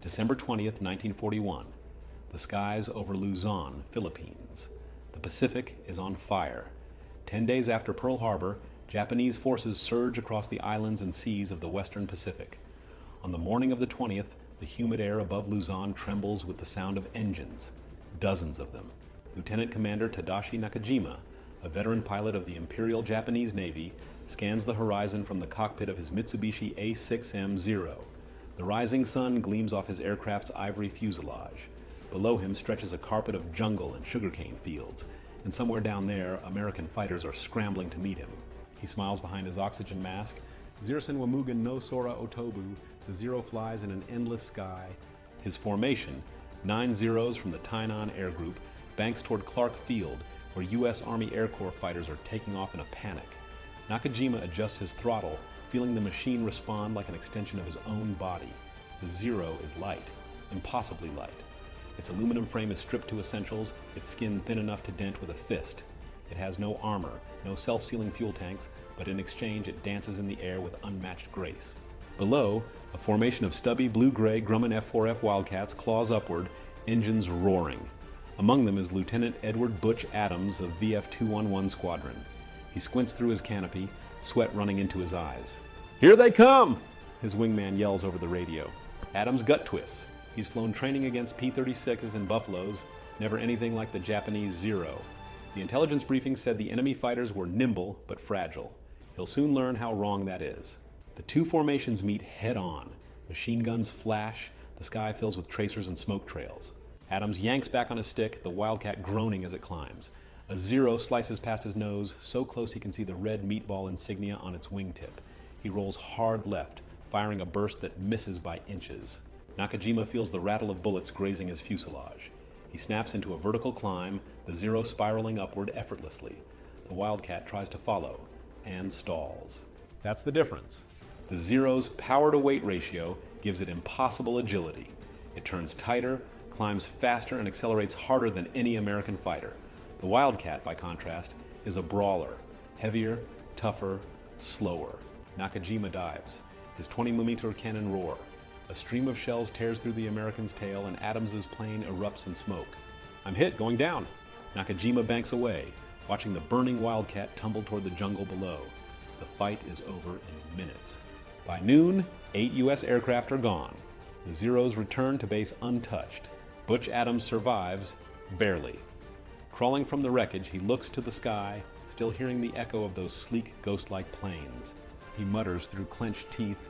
December 20th, 1941. The skies over Luzon, Philippines. The Pacific is on fire. 10 days after Pearl Harbor, Japanese forces surge across the islands and seas of the western Pacific. On the morning of the 20th, the humid air above Luzon trembles with the sound of engines, dozens of them. Lieutenant Commander Tadashi Nakajima, a veteran pilot of the Imperial Japanese Navy, scans the horizon from the cockpit of his Mitsubishi A6M-0. The rising sun gleams off his aircraft's ivory fuselage. Below him stretches a carpet of jungle and sugarcane fields, and somewhere down there, American fighters are scrambling to meet him. He smiles behind his oxygen mask. Zirsen Wamugan no Sora Otobu, the Zero flies in an endless sky. His formation, 9 Zeros from the Tainan Air Group, banks toward Clark Field, where U.S. Army Air Corps fighters are taking off in a panic. Nakajima adjusts his throttle, feeling the machine respond like an extension of his own body. The Zero is light, impossibly light. Its aluminum frame is stripped to essentials, its skin thin enough to dent with a fist. It has no armor, no self-sealing fuel tanks, but in exchange it dances in the air with unmatched grace. Below, a formation of stubby blue-gray Grumman F4F Wildcats claws upward, engines roaring. Among them is Lieutenant Edward Butch Adams of VF-211 Squadron. He squints through his canopy, sweat running into his eyes. "Here they come!" his wingman yells over the radio. Adams gut twists. He's flown training against P-36s and Buffaloes, never anything like the Japanese Zero. The intelligence briefing said the enemy fighters were nimble but fragile. He'll soon learn how wrong that is. The two formations meet head-on. Machine guns flash, the sky fills with tracers and smoke trails. Adams yanks back on his stick, the Wildcat groaning as it climbs. A Zero slices past his nose, so close he can see the red meatball insignia on its wingtip. He rolls hard left, firing a burst that misses by inches. Nakajima feels the rattle of bullets grazing his fuselage. He snaps into a vertical climb, the Zero spiraling upward effortlessly. The Wildcat tries to follow, and stalls. That's the difference. The Zero's power-to-weight ratio gives it impossible agility. It turns tighter, climbs faster, and accelerates harder than any American fighter. The Wildcat, by contrast, is a brawler. Heavier, tougher, slower. Nakajima dives. His 20mm cannon roar. A stream of shells tears through the American's tail and Adams's plane erupts in smoke. "I'm hit, going down." Nakajima banks away, watching the burning Wildcat tumble toward the jungle below. The fight is over in minutes. By noon, 8 U.S. aircraft are gone. The Zeros return to base untouched. Butch Adams survives, barely. Crawling from the wreckage, he looks to the sky, still hearing the echo of those sleek, ghost-like planes. He mutters through clenched teeth,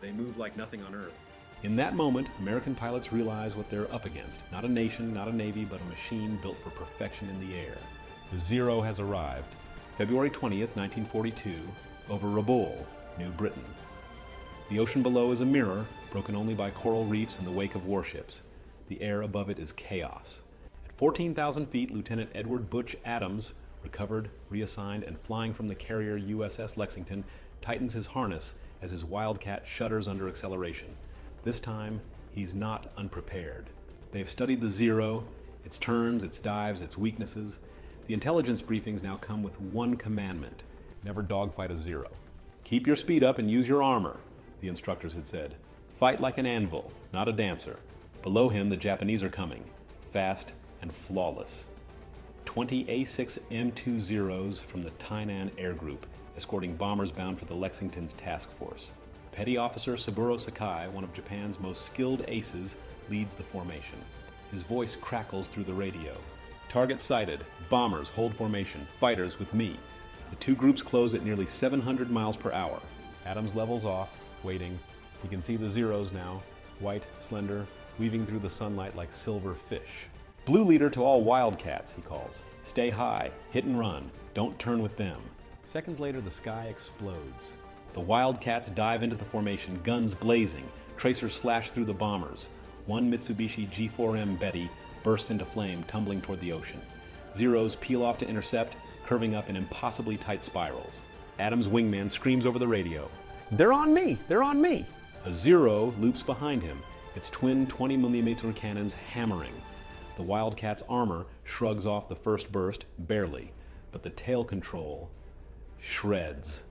"They move like nothing on Earth." In that moment, American pilots realize what they're up against. Not a nation, not a navy, but a machine built for perfection in the air. The Zero has arrived. February 20th, 1942, over Rabaul, New Britain. The ocean below is a mirror, broken only by coral reefs in the wake of warships. The air above it is chaos. At 14,000 feet, Lieutenant Edward Butch Adams, recovered, reassigned, and flying from the carrier USS Lexington, tightens his harness as his Wildcat shudders under acceleration. This time, he's not unprepared. They've studied the Zero, its turns, its dives, its weaknesses. The intelligence briefings now come with one commandment: never dogfight a Zero. "Keep your speed up and use your armor," the instructors had said. "Fight like an anvil, not a dancer." Below him, the Japanese are coming, fast and flawless. 20 A6M2 Zeros from the Tainan Air Group, escorting bombers bound for the Lexington's task force. Petty Officer Saburo Sakai, one of Japan's most skilled aces, leads the formation. His voice crackles through the radio. "Target sighted. Bombers, hold formation. Fighters with me." The two groups close at nearly 700 miles per hour. Adams levels off, waiting. He can see the Zeros now, white, slender, weaving through the sunlight like silver fish. "Blue leader to all Wildcats," he calls. "Stay high, hit and run. Don't turn with them." Seconds later, the sky explodes. The Wildcats dive into the formation, guns blazing. Tracers slash through the bombers. One Mitsubishi G4M Betty bursts into flame, tumbling toward the ocean. Zeros peel off to intercept, curving up in impossibly tight spirals. Adams' wingman screams over the radio, "They're on me! They're on me!" A Zero loops behind him, its twin 20mm cannons hammering. The Wildcat's armor shrugs off the first burst, barely, but the tail control shreds.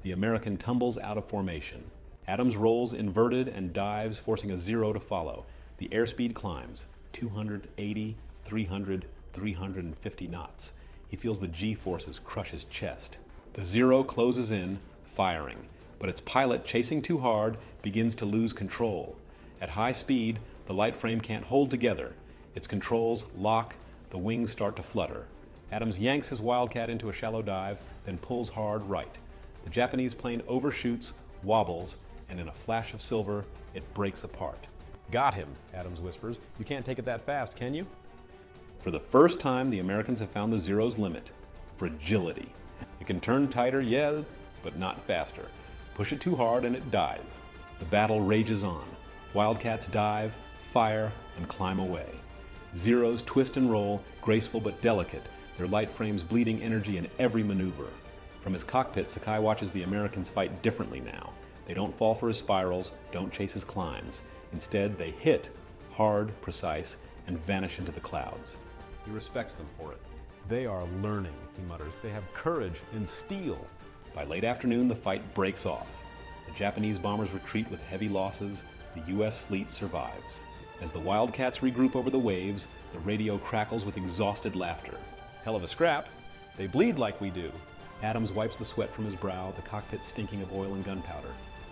The American tumbles out of formation, Adams rolls inverted and dives, forcing a Zero to follow. The airspeed climbs 280, 300, 350 knots. He feels the G-forces crush his chest. The Zero closes in, firing, but its pilot, chasing too hard, begins to lose control. At high speed, the light frame can't hold together. Its controls lock, the wings start to flutter. Adams yanks his Wildcat into a shallow dive, then pulls hard right. The Japanese plane overshoots, wobbles, and in a flash of silver, it breaks apart. Got him, Adams whispers. You can't take it that fast, can you? For the first time, the Americans have found the Zero's limit: fragility. It can turn tighter, yeah, but not faster. Push it too hard and it dies. The battle rages on. Wildcats dive, fire, and climb away. Zeros twist and roll, graceful but delicate, their light frames bleeding energy in every maneuver. From his cockpit, Sakai watches the Americans fight differently now. They don't fall for his spirals, don't chase his climbs. Instead, they hit, hard, precise, and vanish into the clouds. He respects them for it. They are learning, he mutters. They have courage and steel. By late afternoon, the fight breaks off. The Japanese bombers retreat with heavy losses. The U.S. fleet survives. As the Wildcats regroup over the waves, the radio crackles with exhausted laughter. Hell of a scrap. They bleed like we do. Adams wipes the sweat from his brow, the cockpit stinking of oil and gunpowder.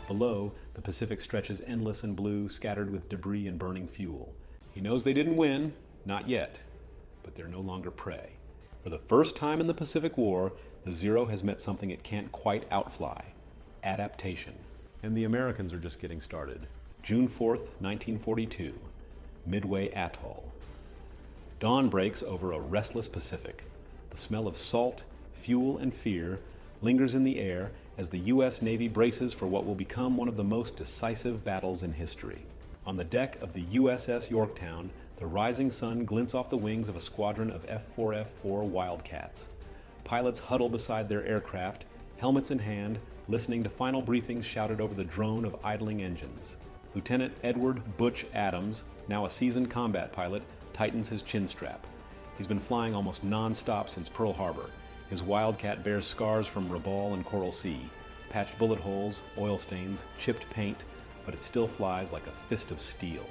Below, the Pacific stretches endless and blue, scattered with debris and burning fuel. He knows they didn't win, not yet, but they're no longer prey. For the first time in the Pacific War, the Zero has met something it can't quite outfly: adaptation. And the Americans are just getting started. June 4th, 1942, Midway Atoll. Dawn breaks over a restless Pacific. The smell of salt, fuel, and fear lingers in the air as the U.S. Navy braces for what will become one of the most decisive battles in history. On the deck of the USS Yorktown, the rising sun glints off the wings of a squadron of F-4F-4 Wildcats. Pilots huddle beside their aircraft, helmets in hand, listening to final briefings shouted over the drone of idling engines. Lieutenant Edward Butch Adams, now a seasoned combat pilot, tightens his chin strap. He's been flying almost non-stop since Pearl Harbor. His Wildcat bears scars from Rabaul and Coral Sea, patched bullet holes, oil stains, chipped paint, but it still flies like a fist of steel.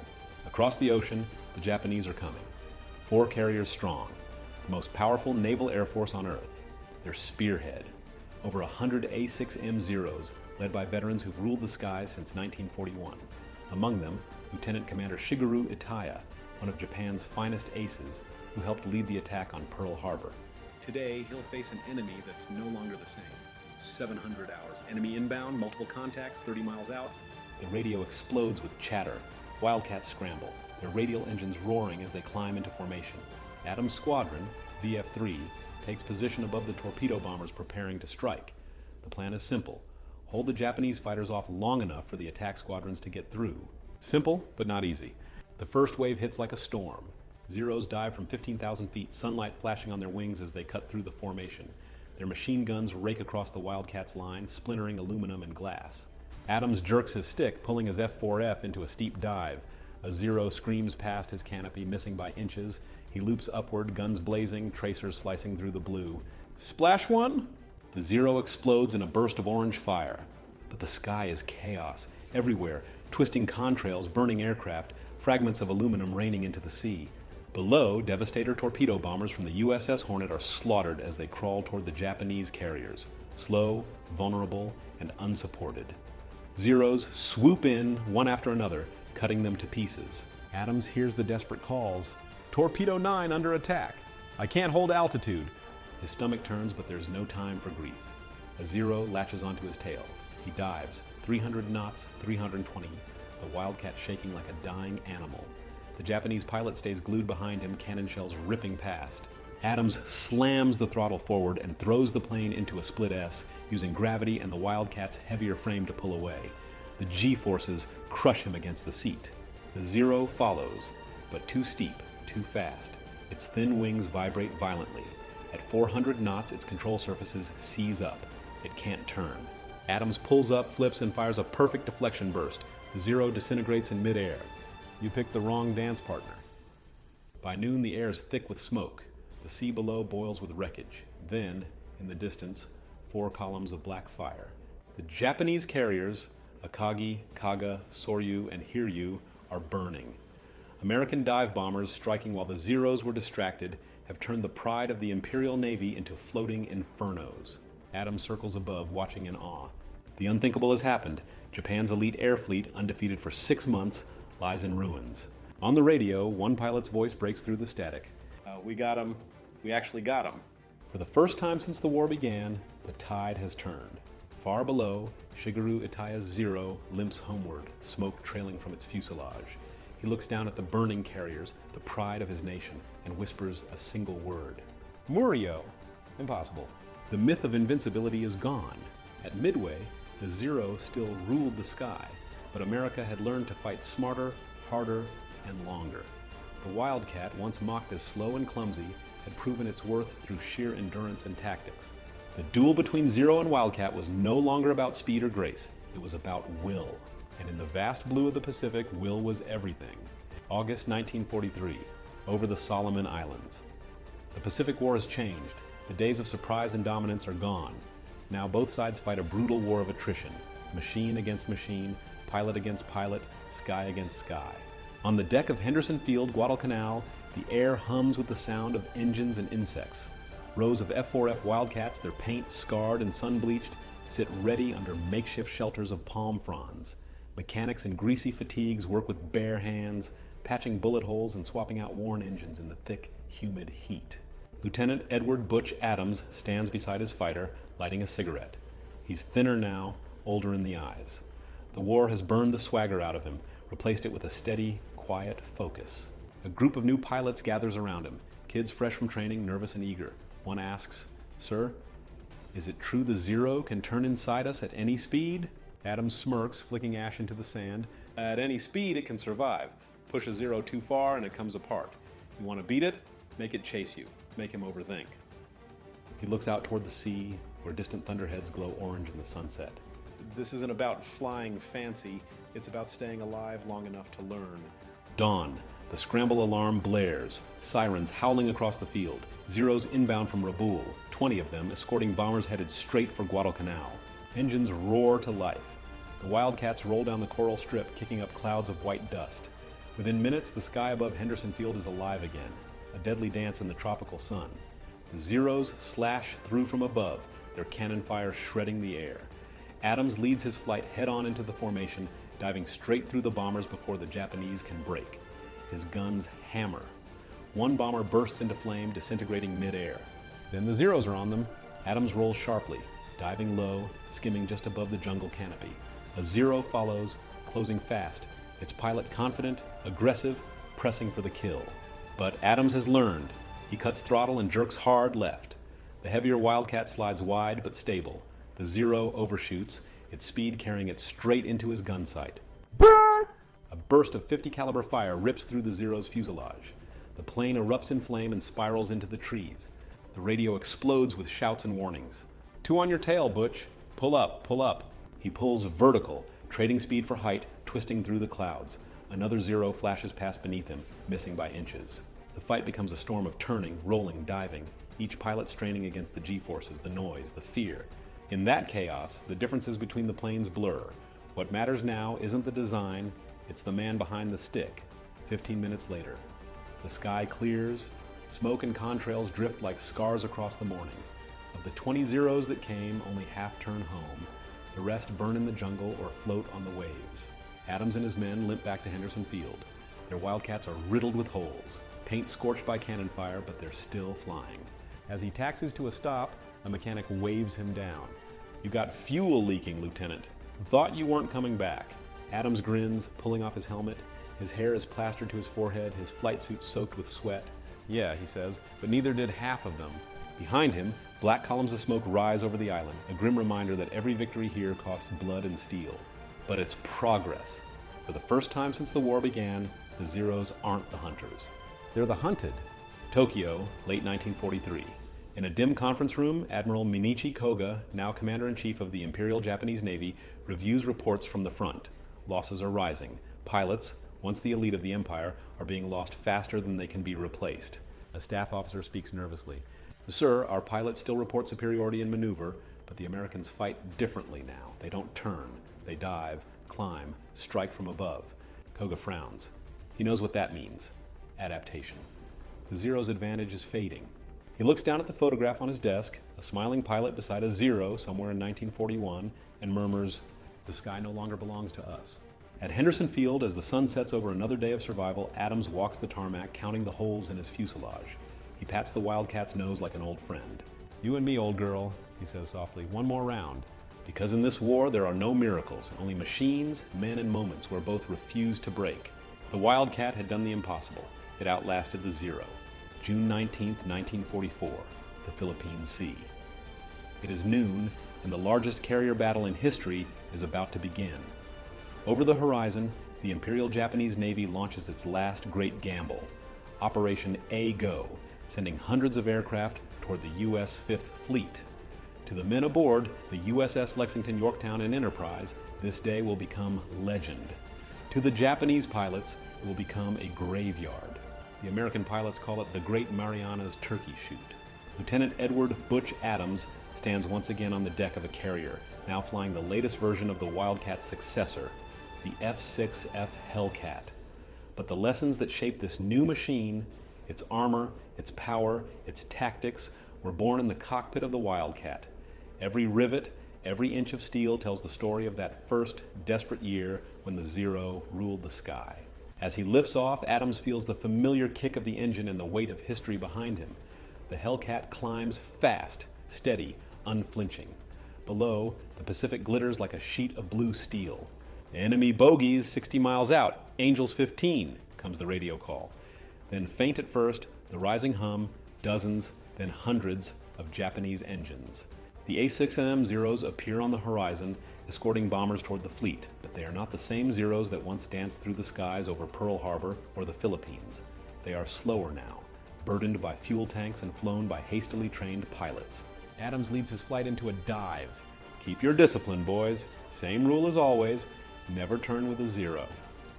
Across the ocean, the Japanese are coming. 4 carriers strong, the most powerful naval air force on Earth. Their spearhead, over 100 A6M Zeros, led by veterans who've ruled the skies since 1941. Among them, Lieutenant Commander Shigeru Itaya, one of Japan's finest aces, who helped lead the attack on Pearl Harbor. Today, he'll face an enemy that's no longer the same. 700 hours. Enemy inbound, multiple contacts, 30 miles out. The radio explodes with chatter. Wildcats scramble, their radial engines roaring as they climb into formation. Adams' squadron, VF-3, takes position above the torpedo bombers preparing to strike. The plan is simple: hold the Japanese fighters off long enough for the attack squadrons to get through. Simple, but not easy. The first wave hits like a storm. Zeros dive from 15,000 feet, sunlight flashing on their wings as they cut through the formation. Their machine guns rake across the Wildcats' line, splintering aluminum and glass. Adams jerks his stick, pulling his F-4F into a steep dive. A Zero screams past his canopy, missing by inches. He loops upward, guns blazing, tracers slicing through the blue. Splash one? The Zero explodes in a burst of orange fire. But the sky is chaos. Everywhere, twisting contrails, burning aircraft, fragments of aluminum raining into the sea. Below, Devastator torpedo bombers from the USS Hornet are slaughtered as they crawl toward the Japanese carriers, slow, vulnerable, and unsupported. Zeros swoop in, one after another, cutting them to pieces. Adams hears the desperate calls. Torpedo 9 under attack. I can't hold altitude. His stomach turns, but there's no time for grief. A Zero latches onto his tail. He dives, 300 knots, 320, the Wildcat shaking like a dying animal. The Japanese pilot stays glued behind him, cannon shells ripping past. Adams slams the throttle forward and throws the plane into a split S, using gravity and the Wildcat's heavier frame to pull away. The G-forces crush him against the seat. The Zero follows, but too steep, too fast. Its thin wings vibrate violently. At 400 knots, its control surfaces seize up. It can't turn. Adams pulls up, flips, and fires a perfect deflection burst. The Zero disintegrates in midair. You picked the wrong dance partner. By noon, the air is thick with smoke. The sea below boils with wreckage. Then, in the distance, 4 columns of black fire. The Japanese carriers, Akagi, Kaga, Soryu, and Hiryu are burning. American dive bombers striking while the Zeros were distracted have turned the pride of the Imperial Navy into floating infernos. Adams circles above, watching in awe. The unthinkable has happened. Japan's elite air fleet, undefeated for 6 months, lies in ruins. On the radio, one pilot's voice breaks through the static. We got him. We actually got him. For the first time since the war began, the tide has turned. Far below, Shigeru Itaya's Zero limps homeward, smoke trailing from its fuselage. He looks down at the burning carriers, the pride of his nation, and whispers a single word. Murio. Impossible. The myth of invincibility is gone. At Midway, the Zero still ruled the sky, but America had learned to fight smarter, harder, and longer. The Wildcat, once mocked as slow and clumsy, had proven its worth through sheer endurance and tactics. The duel between Zero and Wildcat was no longer about speed or grace. It was about will. And in the vast blue of the Pacific, will was everything. August 1943, over the Solomon Islands. The Pacific War has changed. The days of surprise and dominance are gone. Now both sides fight a brutal war of attrition. Machine against machine, pilot against pilot, sky against sky. On the deck of Henderson Field, Guadalcanal, the air hums with the sound of engines and insects. Rows of F-4F Wildcats, their paint scarred and sun-bleached, sit ready under makeshift shelters of palm fronds. Mechanics in greasy fatigues work with bare hands, patching bullet holes and swapping out worn engines in the thick, humid heat. Lieutenant Edward Butch Adams stands beside his fighter, lighting a cigarette. He's thinner now, older in the eyes. The war has burned the swagger out of him, replaced it with a steady, quiet focus. A group of new pilots gathers around him, kids fresh from training, nervous and eager. One asks, "Sir, is it true the Zero can turn inside us at any speed?" Adams smirks, flicking ash into the sand. "At any speed, it can survive. Push a Zero too far and it comes apart. You want to beat it? Make it chase you. Make him overthink." He looks out toward the sea, where distant thunderheads glow orange in the sunset. This isn't about flying fancy. It's about staying alive long enough to learn. Dawn. The scramble alarm blares, sirens howling across the field. Zeros inbound from Rabaul, 20 of them, escorting bombers headed straight for Guadalcanal. Engines roar to life. The Wildcats roll down the coral strip, kicking up clouds of white dust. Within minutes, the sky above Henderson Field is alive again, a deadly dance in the tropical sun. The Zeros slash through from above, their cannon fire shredding the air. Adams leads his flight head-on into the formation, diving straight through the bombers before the Japanese can break. His guns hammer. One bomber bursts into flame, disintegrating mid-air. Then the Zeros are on them. Adams rolls sharply, diving low, skimming just above the jungle canopy. A Zero follows, closing fast, its pilot confident, aggressive, pressing for the kill. But Adams has learned. He cuts throttle and jerks hard left. The heavier Wildcat slides wide but stable. The Zero overshoots, its speed carrying it straight into his gun sight. A burst of .50 caliber fire rips through the Zero's fuselage. The plane erupts in flame and spirals into the trees. The radio explodes with shouts and warnings. "Two on your tail, Butch. Pull up, pull up." He pulls vertical, trading speed for height, twisting through the clouds. Another Zero flashes past beneath him, missing by inches. The fight becomes a storm of turning, rolling, diving, each pilot straining against the G-forces, the noise, the fear. In that chaos, the differences between the planes blur. What matters now isn't the design, it's the man behind the stick. 15 minutes later. The sky clears, smoke and contrails drift like scars across the morning. Of the 20 Zeros that came, only half turn home. The rest burn in the jungle or float on the waves. Adams and his men limp back to Henderson Field. Their Wildcats are riddled with holes, paint scorched by cannon fire, but they're still flying. As he taxis to a stop, a mechanic waves him down. "You got fuel leaking, Lieutenant. Thought you weren't coming back." Adams grins, pulling off his helmet. His hair is plastered to his forehead, his flight suit soaked with sweat. "Yeah," he says, "but neither did half of them." Behind him, black columns of smoke rise over the island, a grim reminder that every victory here costs blood and steel. But it's progress. For the first time since the war began, the Zeros aren't the hunters. They're the hunted. Tokyo, late 1943. In a dim conference room, Admiral Minichi Koga, now Commander-in-Chief of the Imperial Japanese Navy, reviews reports from the front. Losses are rising. Pilots, once the elite of the Empire, are being lost faster than they can be replaced. A staff officer speaks nervously. "Sir, our pilots still report superiority in maneuver, but the Americans fight differently now. They don't turn. They dive, climb, strike from above. Koga frowns. He knows what that means. Adaptation. The Zero's advantage is fading. He looks down at the photograph on his desk, a smiling pilot beside a Zero somewhere in 1941, and murmurs, "The sky no longer belongs to us." At Henderson Field, as the sun sets over another day of survival, Adams walks the tarmac, counting the holes in his fuselage. He pats the Wildcat's nose like an old friend. "You and me, old girl," he says softly. "One more round." Because in this war there are no miracles, only machines, men, and moments where both refuse to break. The Wildcat had done the impossible. It outlasted the Zero. June 19, 1944, the Philippine Sea. It is noon, and the largest carrier battle in history is about to begin. Over the horizon, the Imperial Japanese Navy launches its last great gamble, Operation A-Go, sending hundreds of aircraft toward the U.S. Fifth Fleet. To the men aboard the USS Lexington, Yorktown, and Enterprise, this day will become legend. To the Japanese pilots, it will become a graveyard. The American pilots call it the Great Marianas Turkey Shoot. Lieutenant Edward Butch Adams stands once again on the deck of a carrier, now flying the latest version of the Wildcat's successor, the F-6F Hellcat. But the lessons that shaped this new machine, its armor, its power, its tactics, were born in the cockpit of the Wildcat. Every rivet, every inch of steel tells the story of that first desperate year when the Zero ruled the sky. As he lifts off, Adams feels the familiar kick of the engine and the weight of history behind him. The Hellcat climbs fast, steady, unflinching. Below, the Pacific glitters like a sheet of blue steel. "Enemy bogies 60 miles out, Angels 15, comes the radio call. Then faint at first, the rising hum, dozens, then hundreds of Japanese engines. The A-6M Zeros appear on the horizon, escorting bombers toward the fleet, but they are not the same Zeros that once danced through the skies over Pearl Harbor or the Philippines. They are slower now, burdened by fuel tanks and flown by hastily trained pilots. Adams leads his flight into a dive. "Keep your discipline, boys. Same rule as always. Never turn with a Zero."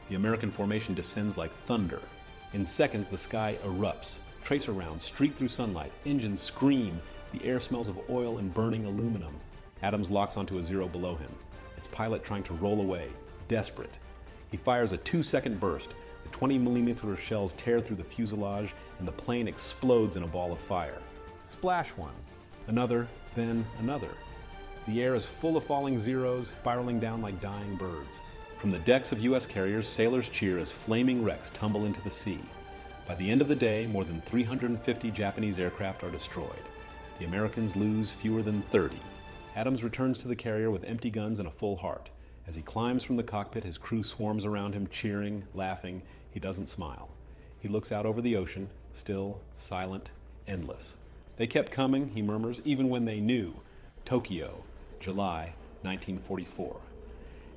The American formation descends like thunder. In seconds, the sky erupts. Tracer rounds streak through sunlight. Engines scream. The air smells of oil and burning aluminum. Adams locks onto a Zero below him, its pilot trying to roll away, desperate. He fires a 2-second burst. The 20mm shells tear through the fuselage, and the plane explodes in a ball of fire. Splash one. Another, then another. The air is full of falling Zeros, spiraling down like dying birds. From the decks of U.S. carriers, sailors cheer as flaming wrecks tumble into the sea. By the end of the day, more than 350 Japanese aircraft are destroyed. The Americans lose fewer than 30. Adams returns to the carrier with empty guns and a full heart. As he climbs from the cockpit, his crew swarms around him, cheering, laughing. He doesn't smile. He looks out over the ocean, still, silent, endless. "They kept coming," he murmurs, "even when they knew." Tokyo, July 1944.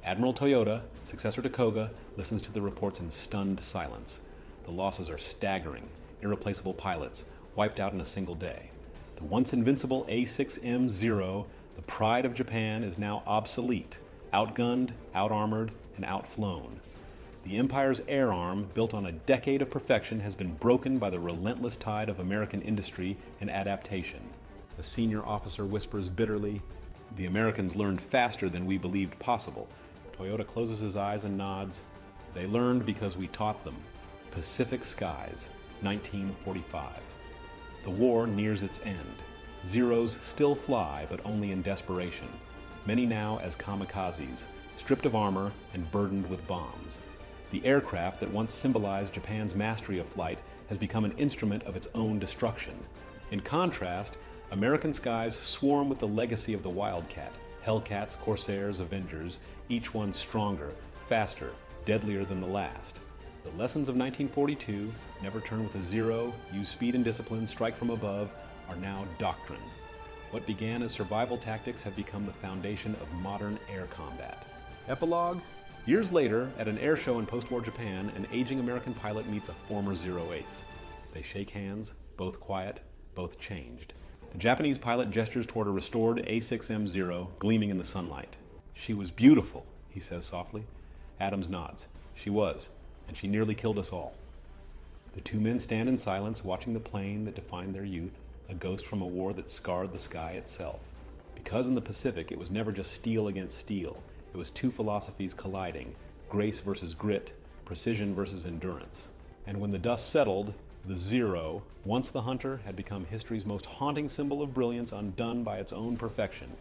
Admiral Toyota, successor to Koga, listens to the reports in stunned silence. The losses are staggering. Irreplaceable pilots, wiped out in a single day. The once invincible A-6M Zero, the pride of Japan, is now obsolete, outgunned, outarmored, and outflown. The Empire's air arm, built on a decade of perfection, has been broken by the relentless tide of American industry and adaptation. A senior officer whispers bitterly, "The Americans learned faster than we believed possible." Toyota closes his eyes and nods. "They learned because we taught them." Pacific Skies, 1945. The war nears its end. Zeros still fly, but only in desperation. Many now as kamikazes, stripped of armor and burdened with bombs. The aircraft that once symbolized Japan's mastery of flight has become an instrument of its own destruction. In contrast, American skies swarm with the legacy of the Wildcat. Hellcats, Corsairs, Avengers, each one stronger, faster, deadlier than the last. The lessons of 1942, never turn with a Zero, use speed and discipline, strike from above, are now doctrine. What began as survival tactics have become the foundation of modern air combat. Epilogue? Years later, at an air show in post-war Japan, an aging American pilot meets a former Zero ace. They shake hands, both quiet, both changed. The Japanese pilot gestures toward a restored A-6M Zero, gleaming in the sunlight. "She was beautiful," he says softly. Adams nods. "She was. And she nearly killed us all." The two men stand in silence, watching the plane that defined their youth, a ghost from a war that scarred the sky itself. Because in the Pacific, it was never just steel against steel. It was two philosophies colliding, grace versus grit, precision versus endurance. And when the dust settled, the Zero, once the hunter, had become history's most haunting symbol of brilliance undone by its own perfection,